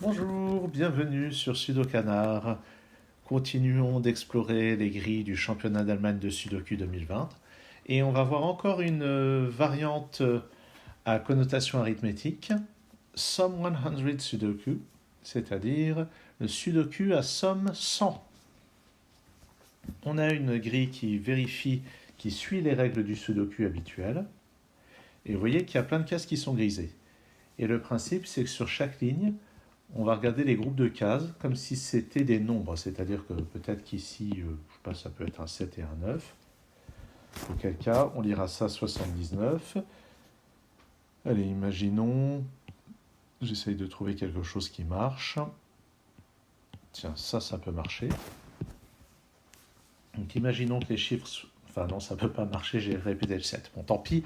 Bonjour, bienvenue sur Sudokanar. Continuons d'explorer les grilles du championnat d'Allemagne de Sudoku 2020. Et on va voir encore une variante à connotation arithmétique, Sum 100 Sudoku, c'est-à-dire le Sudoku à somme 100. On a une grille qui vérifie, qui suit les règles du Sudoku habituel. Et vous voyez qu'il y a plein de cases qui sont grisées. Et le principe, c'est que sur chaque ligne, on va regarder les groupes de cases comme si c'était des nombres, c'est-à-dire que peut-être qu'ici, je sais pas, ça peut être un 7 et un 9. Auquel cas, on lira ça 79. Allez, imaginons, j'essaye de trouver quelque chose qui marche. Tiens, ça peut marcher. Donc imaginons que les chiffres... Enfin non, ça ne peut pas marcher, j'ai répété le 7. Bon, tant pis.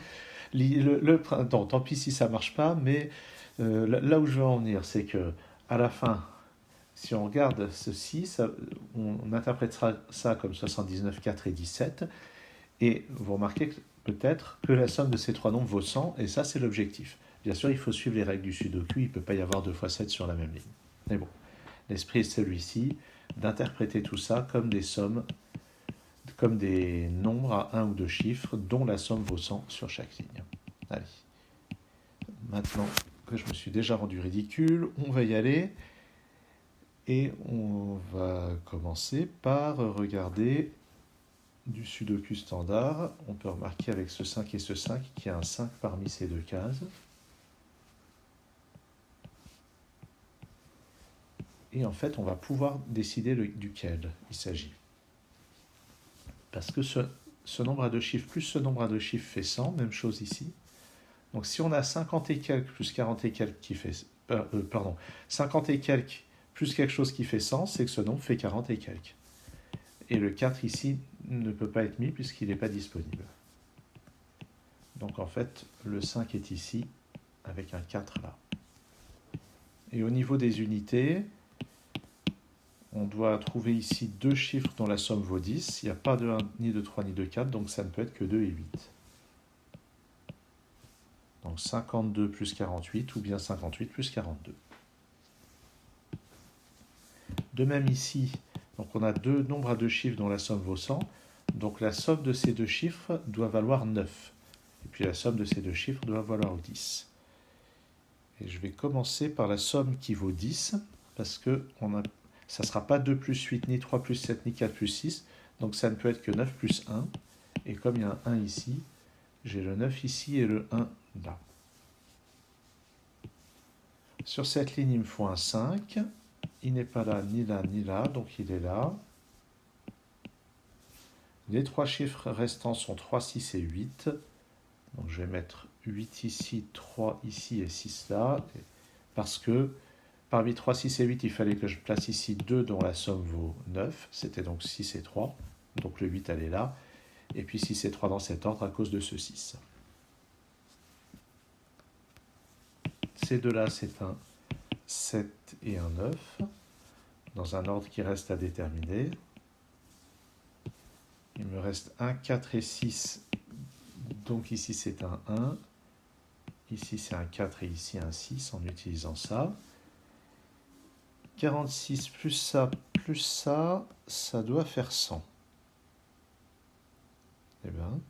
Non, tant pis si ça ne marche pas, mais là où je veux en venir, c'est que à la fin, si on regarde ceci, on interprétera ça comme 79, 4 et 17. Et vous remarquez peut-être que la somme de ces trois nombres vaut 100, et ça, c'est l'objectif. Bien sûr, il faut suivre les règles du Sudoku, il ne peut pas y avoir 2 fois 7 sur la même ligne. Mais bon, l'esprit est celui-ci, d'interpréter tout ça comme des sommes, comme des nombres à un ou deux chiffres, dont la somme vaut 100 sur chaque ligne. Allez, maintenant que je me suis déjà rendu ridicule, on va y aller. Et on va commencer par regarder du Sudoku standard. On peut remarquer avec ce 5 et ce 5 qu'il y a un 5 parmi ces deux cases. Et en fait, on va pouvoir décider duquel il s'agit. Parce que ce nombre à deux chiffres plus ce nombre à deux chiffres fait 100, même chose ici. Donc si on a 50 et quelques plus 40 et quelques qui fait... 50 et quelques plus quelque chose qui fait 100, c'est que ce nombre fait 40 et quelques. Et le 4 ici ne peut pas être mis puisqu'il n'est pas disponible. Donc en fait, le 5 est ici avec un 4 là. Et au niveau des unités, on doit trouver ici deux chiffres dont la somme vaut 10. Il n'y a pas de 1, ni de 3, ni de 4, donc ça ne peut être que 2 et 8. Donc 52 plus 48 ou bien 58 plus 42. De même ici, donc on a deux nombres à deux chiffres dont la somme vaut 100. Donc la somme de ces deux chiffres doit valoir 9. Et puis la somme de ces deux chiffres doit valoir 10. Et je vais commencer par la somme qui vaut 10, parce que ça ne sera pas 2 plus 8, ni 3 plus 7, ni 4 plus 6. Donc ça ne peut être que 9 plus 1. Et comme il y a un 1 ici, j'ai le 9 ici et le 1 là. Sur cette ligne, il me faut un 5. Il n'est pas là, ni là, ni là, donc il est là. Les trois chiffres restants sont 3, 6 et 8. Donc je vais mettre 8 ici, 3 ici et 6 là. Parce que parmi 3, 6 et 8, il fallait que je place ici 2 dont la somme vaut 9. C'était donc 6 et 3. Donc le 8 allait là. Et puis 6 et 3 dans cet ordre à cause de ce 6. Ces deux-là, c'est un 7 et un 9. Dans un ordre qui reste à déterminer. Il me reste 1, 4 et 6. Donc ici, c'est un 1. Ici, c'est un 4 et ici, un 6 en utilisant ça. 46 plus ça, ça doit faire 100. Eh bien,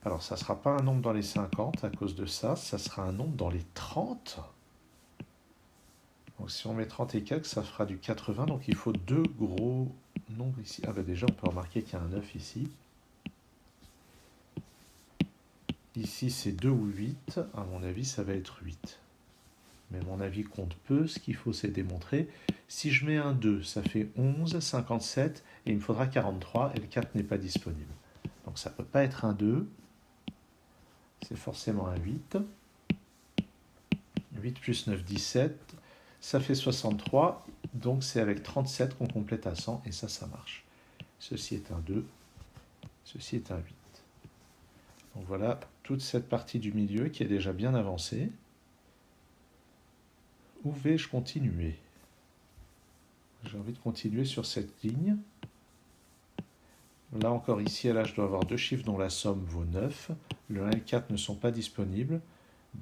alors ça ne sera pas un nombre dans les 50 à cause de ça, ça sera un nombre dans les 30. Donc si on met 30 et quelques, ça fera du 80, donc il faut deux gros nombres ici. Ah ben déjà, on peut remarquer qu'il y a un 9 ici. Ici, c'est 2 ou 8. À mon avis, ça va être 8. Mais mon avis compte peu. Ce qu'il faut, c'est démontrer. Si je mets un 2, ça fait 11, 57, et il me faudra 43, et le 4 n'est pas disponible. Donc ça ne peut pas être un 2. C'est forcément un 8. 8 plus 9, 17. Ça fait 63. Donc c'est avec 37 qu'on complète à 100, et ça marche. Ceci est un 2. Ceci est un 8. Donc voilà toute cette partie du milieu qui est déjà bien avancée. Où vais-je continuer? J'ai envie de continuer sur cette ligne. Là encore, ici, là, je dois avoir deux chiffres dont la somme vaut 9. Le 1 et le 4 ne sont pas disponibles.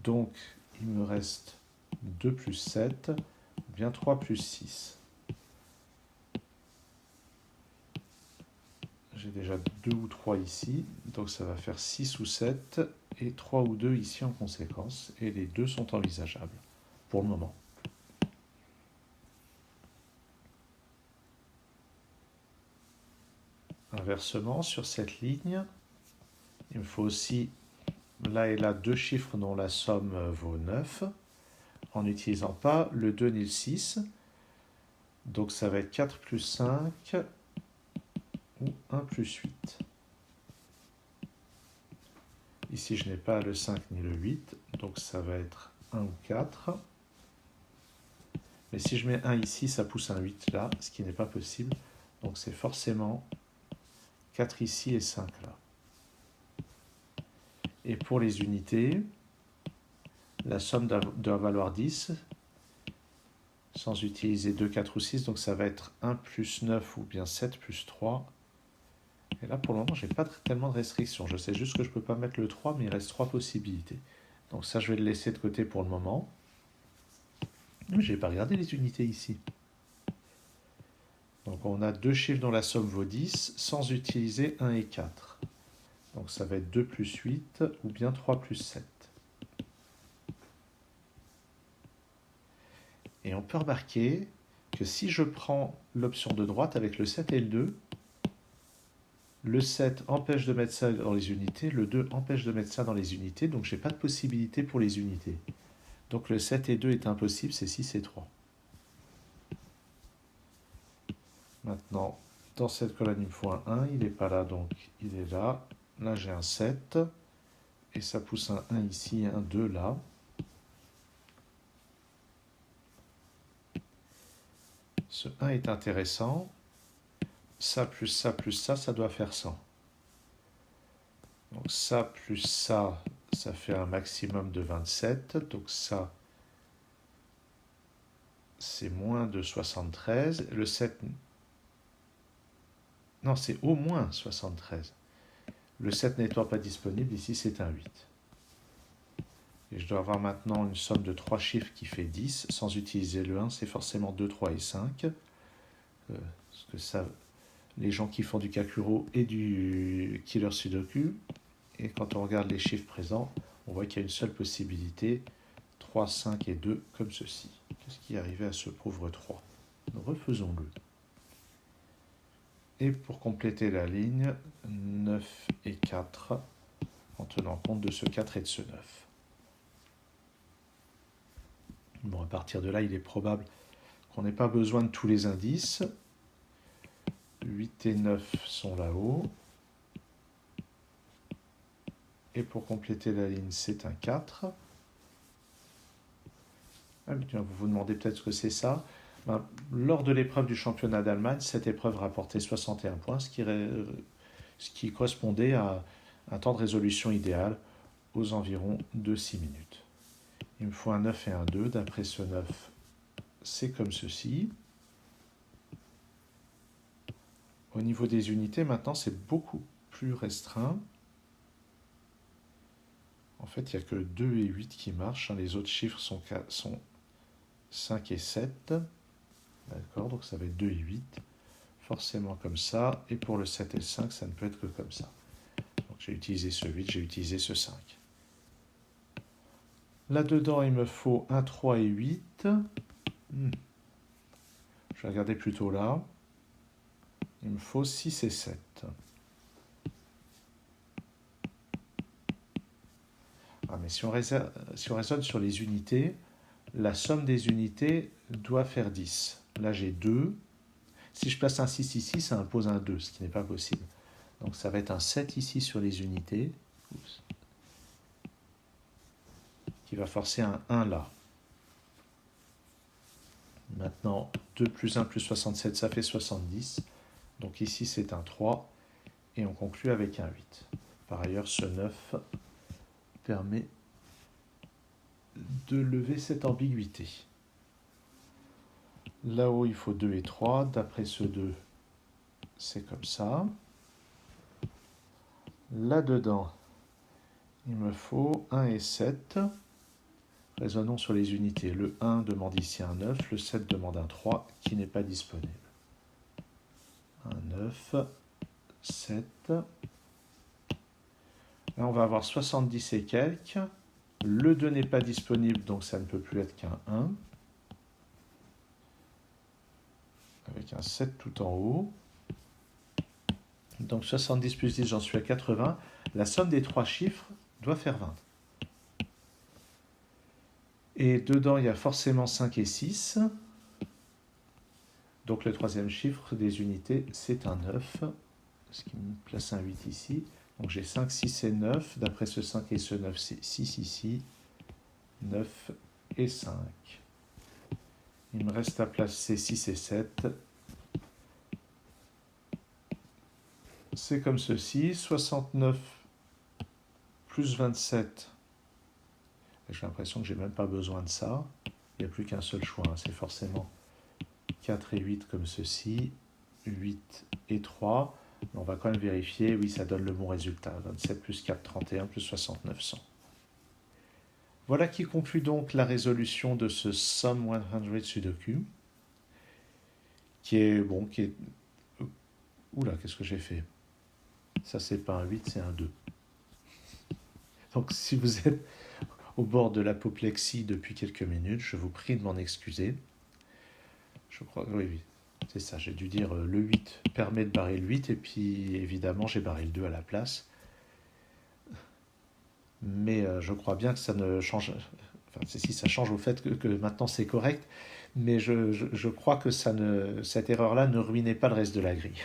Donc, il me reste 2 plus 7. bien 3 plus 6. J'ai déjà 2 ou 3 ici, donc ça va faire 6 ou 7, et 3 ou 2 ici en conséquence, et les deux sont envisageables, pour le moment. Inversement, sur cette ligne, il me faut aussi, là et là, deux chiffres dont la somme vaut 9, en n'utilisant pas le 2 ni le 6, donc ça va être 4 plus 5, ou 1 plus 8. Ici, je n'ai pas le 5 ni le 8, donc ça va être 1 ou 4. Mais si je mets 1 ici, ça pousse un 8 là, ce qui n'est pas possible. Donc c'est forcément 4 ici et 5 là. Et pour les unités, la somme doit valoir 10, sans utiliser 2, 4 ou 6, donc ça va être 1 plus 9 ou bien 7 plus 3. Et là, pour le moment, je n'ai pas tellement de restrictions. Je sais juste que je ne peux pas mettre le 3, mais il reste 3 possibilités. Donc ça, je vais le laisser de côté pour le moment. Mais je n'ai pas regardé les unités ici. Donc on a deux chiffres dont la somme vaut 10, sans utiliser 1 et 4. Donc ça va être 2 plus 8, ou bien 3 plus 7. Et on peut remarquer que si je prends l'option de droite avec le 7 et le 2, le 7 empêche de mettre ça dans les unités, le 2 empêche de mettre ça dans les unités, donc je n'ai pas de possibilité pour les unités. Donc le 7 et 2 est impossible, c'est 6 et 3. Maintenant, dans cette colonne, il me faut un 1, il n'est pas là, donc il est là. Là, j'ai un 7, et ça pousse un 1 ici, un 2 là. Ce 1 est intéressant. Ça plus ça plus ça doit faire 100. Donc ça plus ça fait un maximum de 27. Donc ça, c'est moins de 73. Le 7... Non, c'est au moins 73. Le 7 n'étant pas disponible, ici c'est un 8. Et je dois avoir maintenant une somme de 3 chiffres qui fait 10. Sans utiliser le 1, c'est forcément 2, 3 et 5. Parce que ça... les gens qui font du Kakuro et du Killer Sudoku, et quand on regarde les chiffres présents, on voit qu'il y a une seule possibilité, 3, 5 et 2, comme ceci. Qu'est-ce qui est arrivé à ce pauvre 3? Refaisons-le. Et pour compléter la ligne, 9 et 4, en tenant compte de ce 4 et de ce 9. Bon, à partir de là, il est probable qu'on n'ait pas besoin de tous les indices. 8 et 9 sont là-haut. Et pour compléter la ligne, c'est un 4. Ah, vous vous demandez peut-être ce que c'est ça. Lors de l'épreuve du championnat d'Allemagne, cette épreuve rapportait 61 points, ce qui correspondait à un temps de résolution idéal aux environs de 6 minutes. Il me faut un 9 et un 2. D'après ce 9, c'est comme ceci. Au niveau des unités, maintenant, c'est beaucoup plus restreint. En fait, il n'y a que 2 et 8 qui marchent. Les autres chiffres sont 5 et 7. D'accord, donc ça va être 2 et 8. Forcément comme ça. Et pour le 7 et le 5, ça ne peut être que comme ça. Donc j'ai utilisé ce 8, j'ai utilisé ce 5. Là-dedans, il me faut un 3 et 8. Je vais regarder plutôt là. Il me faut 6 et 7. Ah, mais si on raisonne sur les unités, la somme des unités doit faire 10. Là, j'ai 2. Si je place un 6 ici, ça impose un 2, ce qui n'est pas possible. Donc ça va être un 7 ici sur les unités. Oups. Qui va forcer un 1 là. Maintenant, 2 plus 1 plus 67, ça fait 70. Donc ici, c'est un 3. Et on conclut avec un 8. Par ailleurs, ce 9 permet de lever cette ambiguïté. Là-haut, il faut 2 et 3. D'après ce 2, c'est comme ça. Là-dedans, il me faut 1 et 7. Raisonnons sur les unités. Le 1 demande ici un 9, le 7 demande un 3 qui n'est pas disponible. Un 9, 7. Là, on va avoir 70 et quelques. Le 2 n'est pas disponible, donc ça ne peut plus être qu'un 1. Avec un 7 tout en haut. Donc 70 plus 10, j'en suis à 80. La somme des trois chiffres doit faire 20. Et dedans, il y a forcément 5 et 6. Donc le troisième chiffre des unités, c'est un 9. Ce qui me place un 8 ici. Donc j'ai 5, 6 et 9. D'après ce 5 et ce 9, c'est 6 ici. 9 et 5. Il me reste à placer 6 et 7. C'est comme ceci. 69 plus 27. J'ai l'impression que je n'ai même pas besoin de ça. Il n'y a plus qu'un seul choix. C'est forcément 4 et 8 comme ceci. 8 et 3. On va quand même vérifier. Oui, ça donne le bon résultat. 27 plus 4, 31 plus 69, 100. Voilà qui conclut donc la résolution de ce Sum 100 Sudoku. Qui est... Bon, qui est... Oula, qu'est-ce que j'ai fait? Ça, c'est pas un 8, c'est un 2. Donc, si vous êtes au bord de l'apoplexie depuis quelques minutes, je vous prie de m'en excuser. Je crois, oui, c'est ça, j'ai dû dire le 8 permet de barrer le 8, et puis évidemment j'ai barré le 2 à la place. Mais je crois bien que ça ne change, enfin si ça change au fait que maintenant c'est correct, mais je crois que cette erreur-là ne ruinait pas le reste de la grille.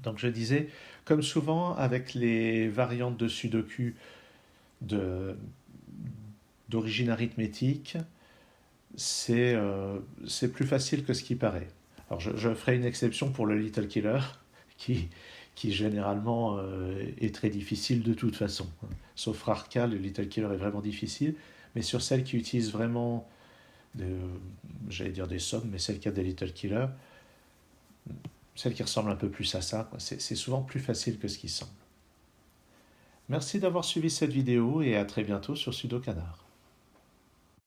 Donc je disais, comme souvent avec les variantes de Sudoku d'origine arithmétique, c'est plus facile que ce qui paraît. Alors je ferai une exception pour le Little Killer, qui généralement est très difficile de toute façon. Sauf rare cas, le Little Killer est vraiment difficile, mais sur celles qui utilisent vraiment, j'allais dire des sommes, mais celles qui a des Little Killer, celles qui ressemblent un peu plus à ça, c'est souvent plus facile que ce qui semble. Merci d'avoir suivi cette vidéo et à très bientôt sur Sudokanar.